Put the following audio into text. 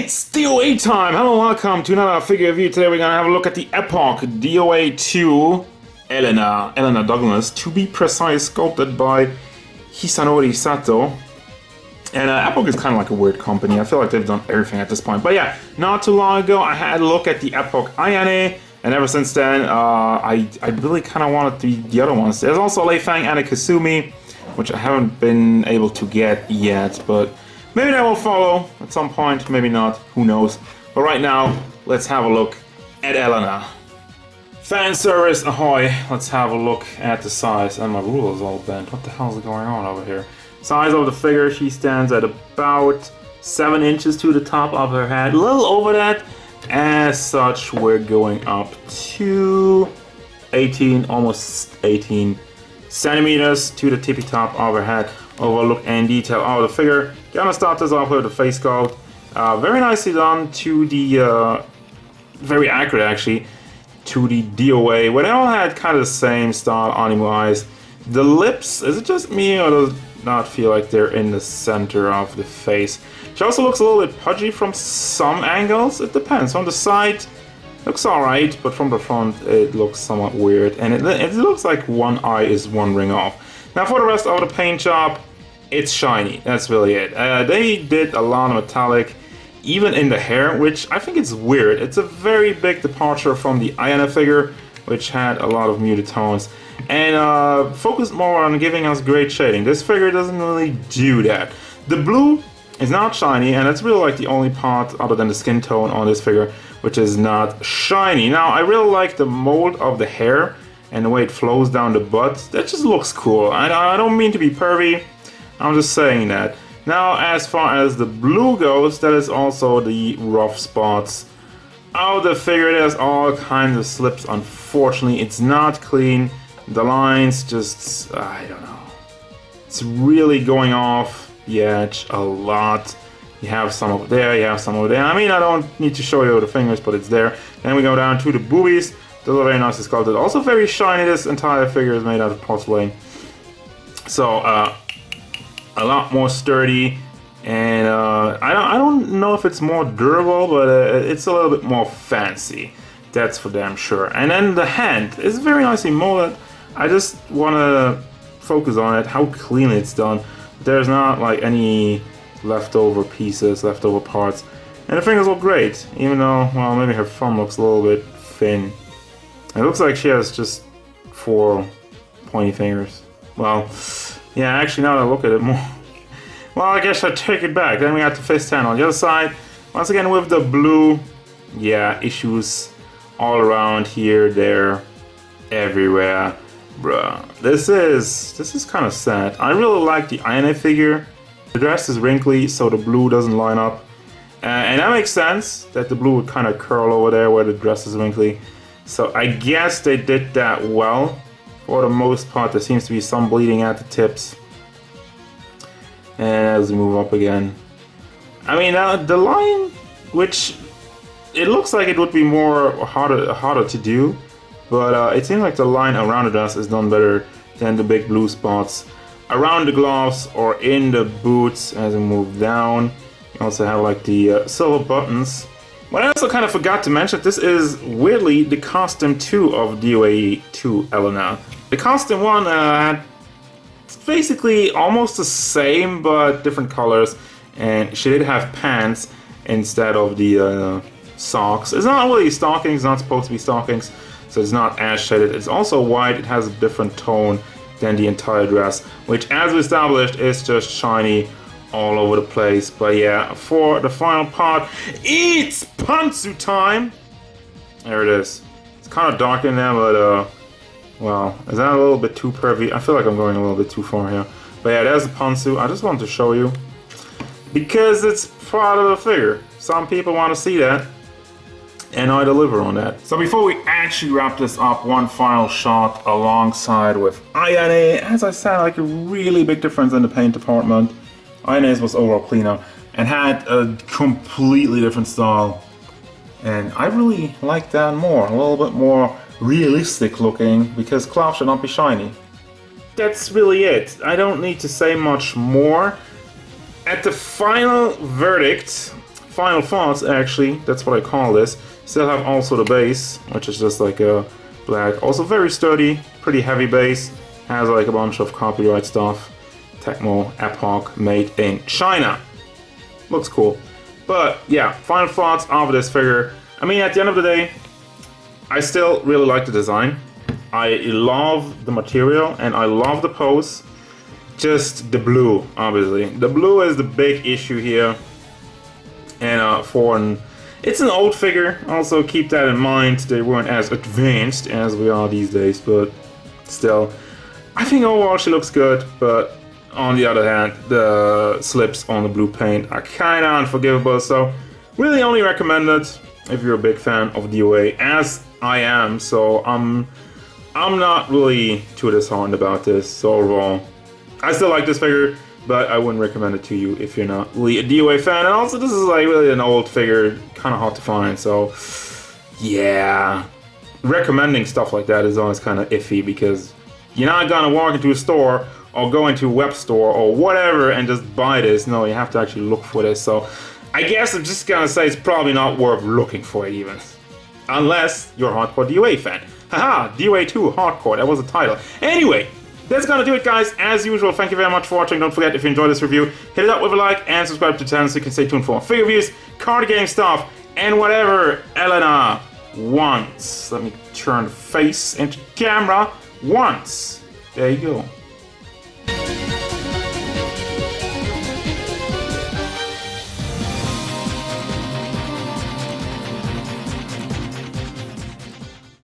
It's DOA time! Hello, welcome to another figure review. Today we're gonna have a look at the Epoch DOA 2 Helena Douglas, to be precise, sculpted by Hisanori Sato. And Epoch is kind of like a weird company. I feel like they've done everything at this point. But yeah, not too long ago I had a look at the Epoch Ayane, and ever since then I really kind of wanted the other ones. There's also Lei Fang and a Kasumi, which I haven't been able to get yet, but maybe that will follow at some point, maybe not, who knows. But right now, let's have a look at Helena. Fan service, ahoy! Let's have a look at the size. And my ruler is all bent. What the hell is going on over here? Size of the figure, she stands at about 7 inches to the top of her head. A little over that. As such, we're going up to 18, almost 18 centimeters to the tippy top of her head. Overlook and detail of the figure. Gonna start this off with the face sculpt. Very nicely done to the, very accurate actually, to the DOA, where they all had kind of the same style anime-wise. The lips, is it just me or does it not feel like they're in the center of the face? She also looks a little bit pudgy from some angles. It depends. From the side, looks alright, but from the front it looks somewhat weird. And it looks like one eye is one ring off. Now for the rest of the paint job, it's shiny, that's really it. They did a lot of metallic, even in the hair, which I think is weird. It's a very big departure from the Ayane figure, which had a lot of muted tones, and focused more on giving us great shading. This figure doesn't really do that. The blue is not shiny, and it's really like the only part other than the skin tone on this figure which is not shiny. Now, I really like the mold of the hair and the way it flows down the butt. That just looks cool. I don't mean to be pervy, I'm just saying that. Now, as far as the blue goes, that is also the rough spots of the figure. There's all kinds of slips. Unfortunately, it's not clean. The lines just, I don't know. It's really going off the edge a lot. You have some over there, you have some over there. I mean, I don't need to show you the fingers, but it's there. Then we go down to the boobies. Those are very nicely sculpted. Also very shiny. This entire figure is made out of porcelain. So, a lot more sturdy, and I don't know if it's more durable, but it's a little bit more fancy. That's for damn sure. And then the hand is very nicely molded. I just want to focus on it, how cleanly it's done. There's not like any leftover pieces, leftover parts, and the fingers look great, even though, well, maybe her thumb looks a little bit thin. It looks like she has just 4 pointy fingers. Well, yeah, actually, now that I look at it more, well, I guess I take it back. Then we got the fist hand on the other side. Once again, with the blue, yeah, issues all around here, there, everywhere. Bruh, this is kind of sad. I really like the Ayane figure. The dress is wrinkly, so the blue doesn't line up. And that makes sense, that the blue would kind of curl over there where the dress is wrinkly. So I guess they did that well. For the most part, there seems to be some bleeding at the tips. And as we move up again, I mean, the line, which it looks like it would be more harder to do, but it seems like the line around the dress is done better than the big blue spots around the gloves or in the boots. As we move down, you also have like the silver buttons. But I also kind of forgot to mention, this is weirdly the costume 2 of DOA 2 Helena. The costume 1 had basically almost the same but different colors, and she did have pants instead of the socks. It's not really stockings, it's not supposed to be stockings, so it's not as shaded. It's also white, it has a different tone than the entire dress, which, as we established, is just shiny all over the place. But yeah, for the final part, it's pantsu time! There it is. It's kind of dark in there, but well, is that a little bit too pervy? I feel like I'm going a little bit too far here. But yeah, there's the pantsu. I just wanted to show you, because it's part of the figure. Some people want to see that, and I deliver on that. So before we actually wrap this up, one final shot alongside with Ayane. As I said, like a really big difference in the paint department. Ayane's was overall cleaner and had a completely different style, and I really like that more. A little bit more realistic looking, because cloth should not be shiny. That's really it. I don't need to say much more. At the final verdict, final thoughts, actually. That's what I call this. Still have also the base, which is just like a black. Also very sturdy, pretty heavy base. Has like a bunch of copyright stuff. Tecmo Epoch made in China. Looks cool. But yeah, final thoughts of this figure. I mean, at the end of the day, I still really like the design. I love the material and I love the pose. Just the blue, obviously. The blue is the big issue here. And it's an old figure. Also keep that in mind. They weren't as advanced as we are these days, but still, I think overall she looks good. But on the other hand, the slips on the blue paint are kind of unforgivable. So really only recommend it if you're a big fan of DOA, as I am. So I'm not really too disheartened about this. So overall, I still like this figure, but I wouldn't recommend it to you if you're not really a DOA fan. And also, this is like really an old figure, kind of hard to find. So yeah, recommending stuff like that is always kind of iffy, because you're not gonna walk into a store or go into a web store or whatever and just buy this. No, you have to actually look for this. So I guess I'm just gonna say it's probably not worth looking for it even, unless you're a hardcore DOA fan. Haha, DOA 2 Hardcore, that was the title. Anyway, that's gonna do it, guys. As usual, thank you very much for watching. Don't forget, if you enjoyed this review, hit it up with a like and subscribe to the channel so you can stay tuned for more figure reviews, card game stuff, and whatever Helena wants. Let me turn the face into camera once. There you go.